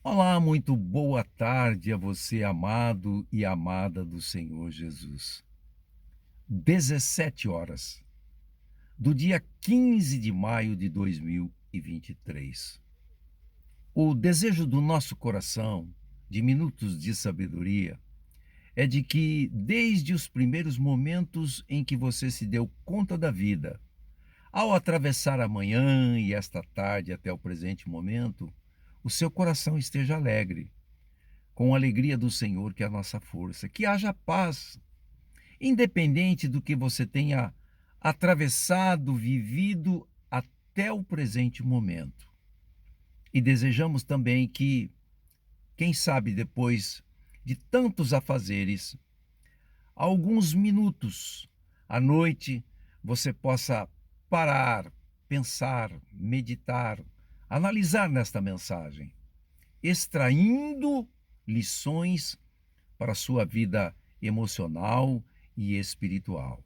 Olá, muito boa tarde a você, amado e amada do Senhor Jesus. 17 horas do dia 15 de maio de 2023. O desejo do nosso coração, de minutos de sabedoria, é de que, desde os primeiros momentos em que você se deu conta da vida, ao atravessar a manhã e esta tarde até o presente momento, o seu coração esteja alegre com a alegria do Senhor, que é a nossa força. Que haja paz, independente do que você tenha atravessado, vivido até o presente momento. E desejamos também que, quem sabe depois de tantos afazeres, alguns minutos à noite você possa parar, pensar, meditar, analisar nesta mensagem, extraindo lições para a sua vida emocional e espiritual.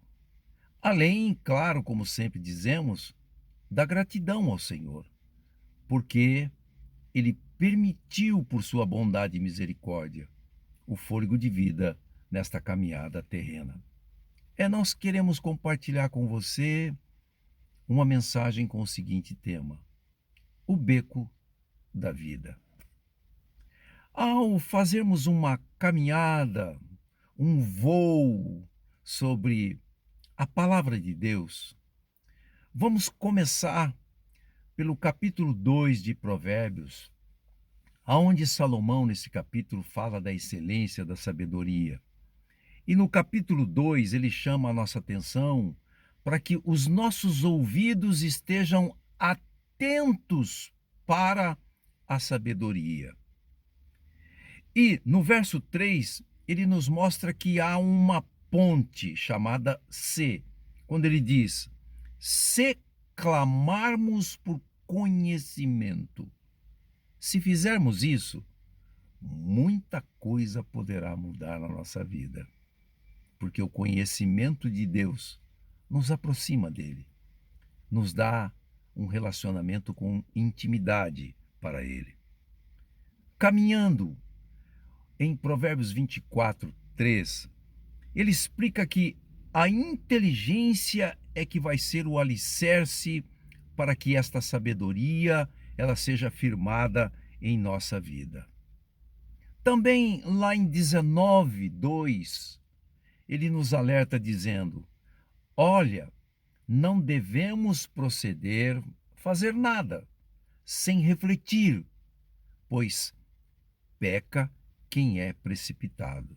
Além, claro, como sempre dizemos, da gratidão ao Senhor, porque Ele permitiu, por sua bondade e misericórdia, o fôlego de vida nesta caminhada terrena. Nós queremos compartilhar com você uma mensagem com o seguinte tema: o beco da vida. Ao fazermos uma caminhada, um voo sobre a palavra de Deus, vamos começar pelo capítulo 2 de Provérbios, aonde Salomão, nesse capítulo, fala da excelência da sabedoria. E no capítulo 2, ele chama a nossa atenção para que os nossos ouvidos estejam atentos para a sabedoria. E no verso 3, ele nos mostra que há uma ponte chamada se, quando ele diz: se clamarmos por conhecimento. Se fizermos isso, muita coisa poderá mudar na nossa vida, porque o conhecimento de Deus nos aproxima dele, nos dá um relacionamento com intimidade para ele. Caminhando em Provérbios 24, 3, ele explica que a inteligência é que vai ser o alicerce para que esta sabedoria ela seja firmada em nossa vida. Também lá em 19, 2, ele nos alerta dizendo: olha, não devemos proceder, fazer nada, sem refletir, pois peca quem é precipitado.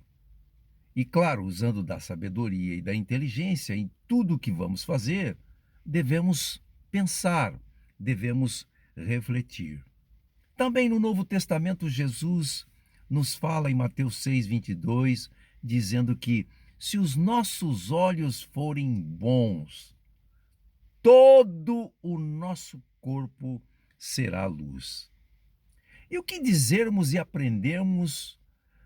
E claro, usando da sabedoria e da inteligência em tudo o que vamos fazer, devemos pensar, devemos refletir. Também no Novo Testamento, Jesus nos fala em Mateus 6:22, dizendo que se os nossos olhos forem bons, todo o nosso corpo será luz. E o que dizermos e aprendermos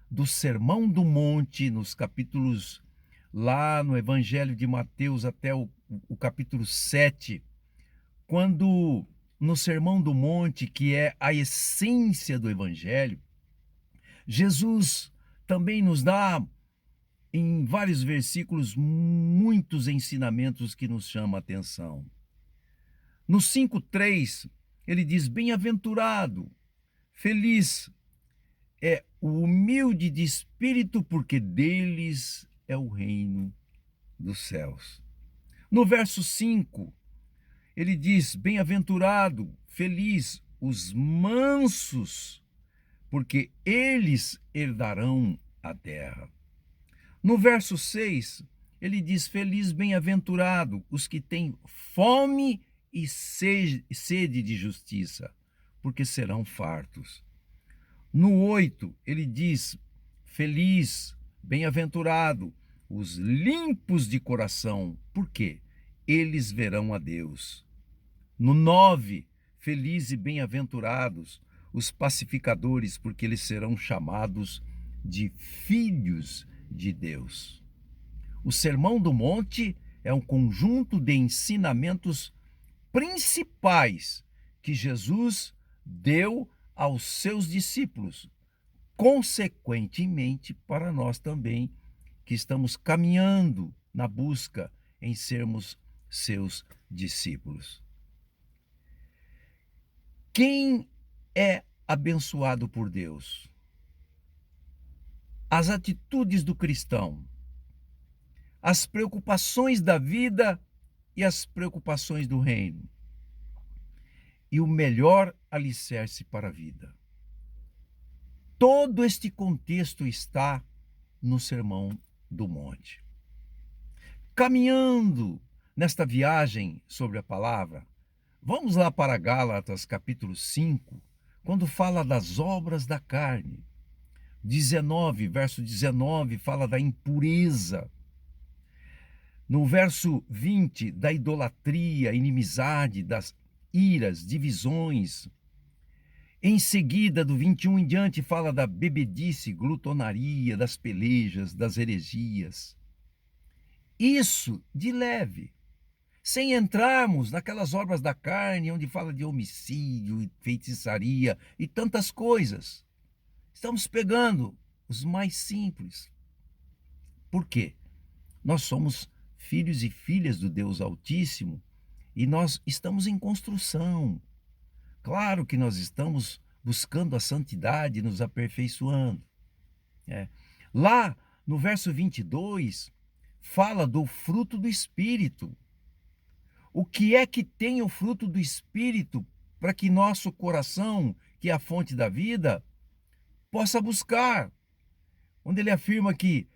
do Sermão do Monte, nos capítulos lá no Evangelho de Mateus até o capítulo 7, quando no Sermão do Monte, que é a essência do Evangelho, Jesus também nos dá em vários versículos muitos ensinamentos que nos chamam a atenção. No 5:3, ele diz: bem-aventurado, feliz é o humilde de espírito, porque deles é o reino dos céus. No verso 5, ele diz: bem-aventurado, feliz os mansos, porque eles herdarão a terra. No verso 6, ele diz: feliz, bem-aventurado os que têm fome e sede de justiça, porque serão fartos. No 8, ele diz: feliz, bem-aventurado os limpos de coração, porque eles verão a Deus. No 9, feliz e bem-aventurados os pacificadores, porque eles serão chamados de filhos de Deus. O Sermão do Monte é um conjunto de ensinamentos principais que Jesus deu aos seus discípulos, consequentemente para nós também, que estamos caminhando na busca em sermos seus discípulos. Quem é abençoado por Deus? As atitudes do cristão, as preocupações da vida e as preocupações do reino, e o melhor alicerce para a vida. Todo este contexto está no Sermão do Monte. Caminhando nesta viagem sobre a palavra, vamos lá para Gálatas capítulo 5, quando fala das obras da carne. 19, verso 19, fala da impureza. No verso 20, da idolatria, inimizade, das iras, divisões. Em seguida, do 21 em diante, fala da bebedice, glutonaria, das pelejas, das heresias. Isso de leve, sem entrarmos naquelas obras da carne, onde fala de homicídio e feitiçaria e tantas coisas. Estamos pegando os mais simples. Por quê? Nós somos filhos e filhas do Deus Altíssimo e nós estamos em construção. Claro que nós estamos buscando a santidade, nos aperfeiçoando. Lá no verso 22, fala do fruto do Espírito. O que é que tem o fruto do Espírito para que nosso coração, que é a fonte da vida, possa buscar? Onde ele afirma que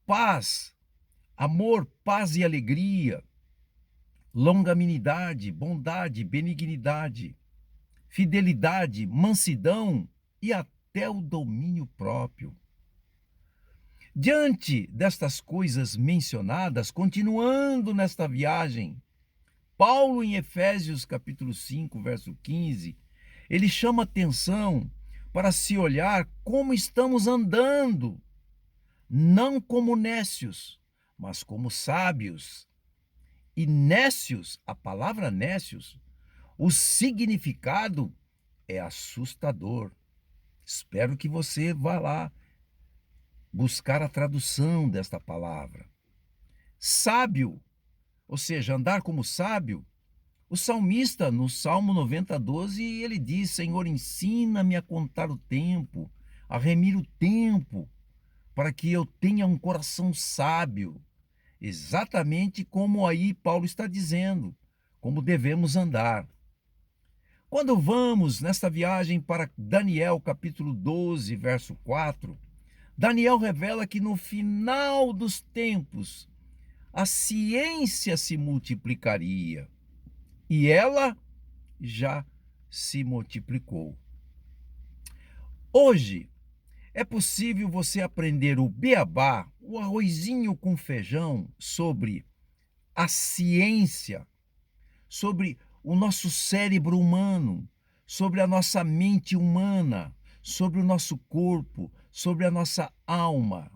paz, amor, paz e alegria, longanimidade, bondade, benignidade, fidelidade, mansidão e até o domínio próprio. Diante destas coisas mencionadas, continuando nesta viagem, Paulo em Efésios capítulo 5, verso 15, ele chama atenção para se olhar como estamos andando, não como nécios, mas como sábios. E nécios, a palavra nécios, o significado é assustador. Espero que você vá lá buscar a tradução desta palavra. Sábio, ou seja, andar como sábio. O salmista, no Salmo 90:12, ele diz: Senhor, ensina-me a contar o tempo, a remir o tempo, para que eu tenha um coração sábio. Exatamente como aí Paulo está dizendo, como devemos andar. Quando vamos nesta viagem para Daniel capítulo 12, verso 4, Daniel revela que no final dos tempos a ciência se multiplicaria e ela já se multiplicou. Hoje é possível você aprender o beabá, o arrozinho com feijão, sobre a ciência, sobre o nosso cérebro humano, sobre a nossa mente humana, sobre o nosso corpo, sobre a nossa alma.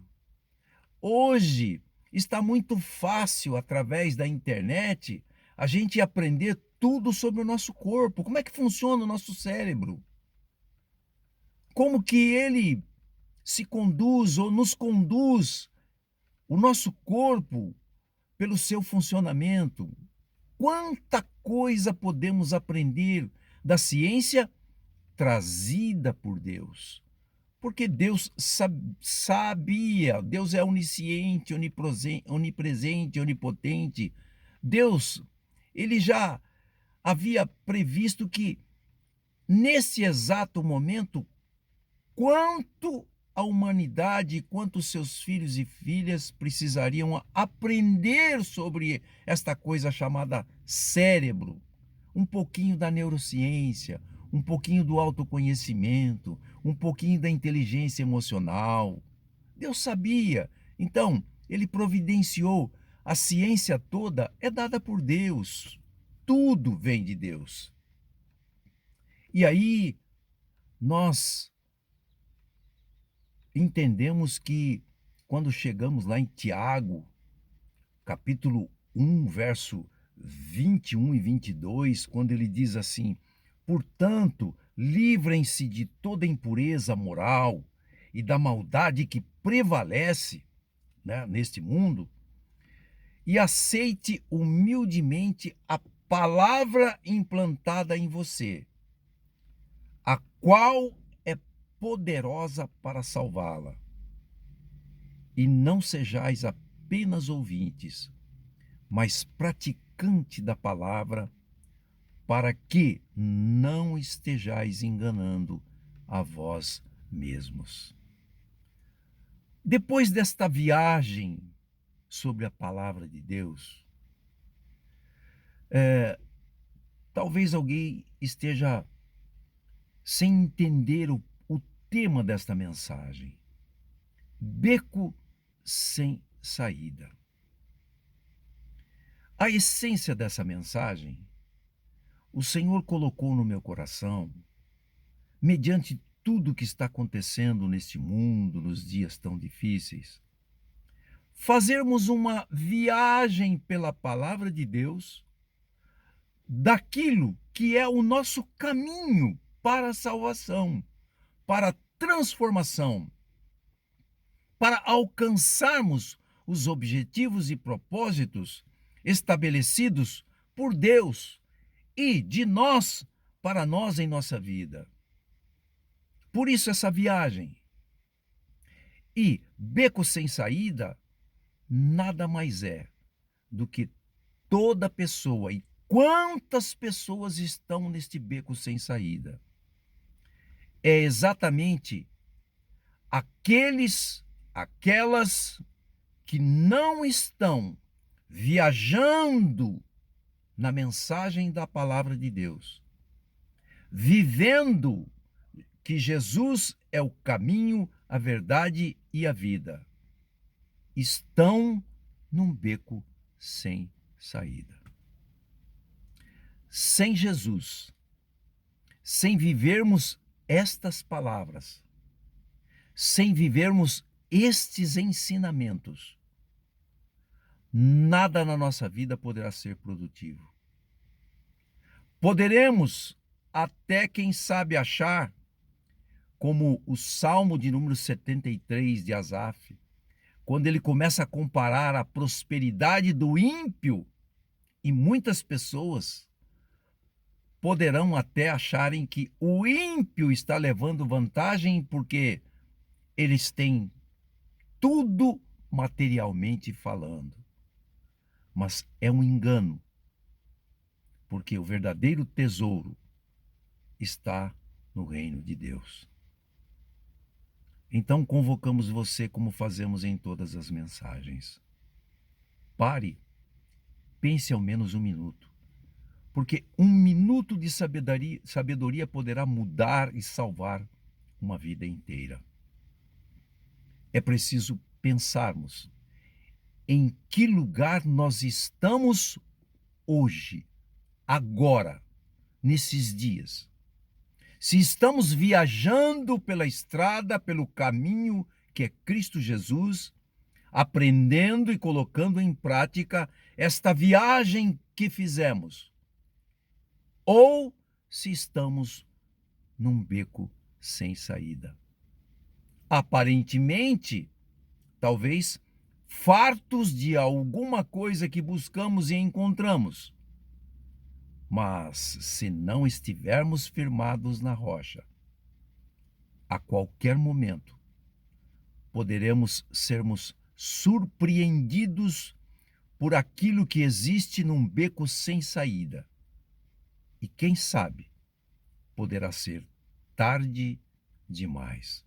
Hoje está muito fácil, através da internet, a gente aprender tudo sobre o nosso corpo. Como é que funciona o nosso cérebro? Como que ele se conduz ou nos conduz, o nosso corpo, pelo seu funcionamento. Quanta coisa podemos aprender da ciência trazida por Deus. Porque Deus sabia, Deus é onisciente, onipresente, onipotente. Deus, ele já havia previsto que, nesse exato momento, quanto a humanidade, quanto seus filhos e filhas precisariam aprender sobre esta coisa chamada cérebro, um pouquinho da neurociência, um pouquinho do autoconhecimento, um pouquinho da inteligência emocional. Deus sabia, então ele providenciou. A ciência toda é dada por Deus, tudo vem de Deus. E aí nós entendemos que quando chegamos lá em Tiago, capítulo 1, verso 21 e 22, quando ele diz assim: portanto, livrem-se de toda impureza moral e da maldade que prevalece, né, neste mundo, e aceite humildemente a palavra implantada em você, a qual é poderosa para salvá-la. E não sejais apenas ouvintes, mas praticante da palavra, para que não estejais enganando a vós mesmos. Depois desta viagem sobre a palavra de Deus, talvez alguém esteja sem entender o tema desta mensagem. Beco sem saída. A essência dessa mensagem, o Senhor colocou no meu coração, mediante tudo que está acontecendo neste mundo, nos dias tão difíceis, fazermos uma viagem pela palavra de Deus, daquilo que é o nosso caminho para a salvação, para a transformação, para alcançarmos os objetivos e propósitos estabelecidos por Deus e de nós para nós em nossa vida. Por isso essa viagem. E beco sem saída nada mais é do que toda pessoa, e quantas pessoas estão neste beco sem saída? É exatamente aquelas que não estão viajando na mensagem da palavra de Deus, vivendo que Jesus é o caminho, a verdade e a vida, estão num beco sem saída. Sem Jesus, sem vivermos estas palavras, sem vivermos estes ensinamentos, nada na nossa vida poderá ser produtivo. Poderemos até, quem sabe, achar, como o Salmo de número 73 de Asaf, quando ele começa a comparar a prosperidade do ímpio, e muitas pessoas poderão até acharem que o ímpio está levando vantagem porque eles têm tudo materialmente falando. Mas é um engano, porque o verdadeiro tesouro está no reino de Deus. Então convocamos você, como fazemos em todas as mensagens. Pare, pense ao menos um minuto, porque um minuto de sabedoria poderá mudar e salvar uma vida inteira. É preciso pensarmos em que lugar nós estamos hoje, agora, nesses dias. Se estamos viajando pela estrada, pelo caminho que é Cristo Jesus, aprendendo e colocando em prática esta viagem que fizemos, ou se estamos num beco sem saída. Aparentemente, talvez fartos de alguma coisa que buscamos e encontramos, mas se não estivermos firmados na rocha, a qualquer momento poderemos sermos surpreendidos por aquilo que existe num beco sem saída. E quem sabe, poderá ser tarde demais.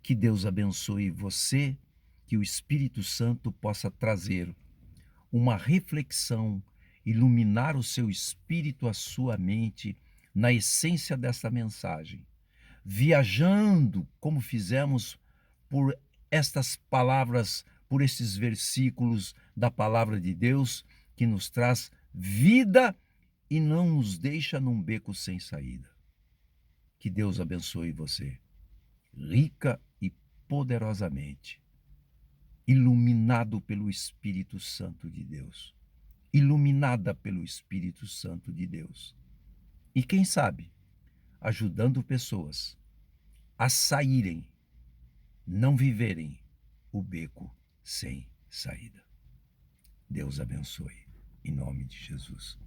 Que Deus abençoe você, que o Espírito Santo possa trazer uma reflexão, iluminar o seu espírito, a sua mente, na essência dessa mensagem, viajando como fizemos por estas palavras, por esses versículos da palavra de Deus, que nos traz vida e não nos deixa num beco sem saída. Que Deus abençoe você, rica e poderosamente, iluminado pelo Espírito Santo de Deus, iluminada pelo Espírito Santo de Deus. E quem sabe, ajudando pessoas a saírem, não viverem o beco sem saída. Deus abençoe, em nome de Jesus.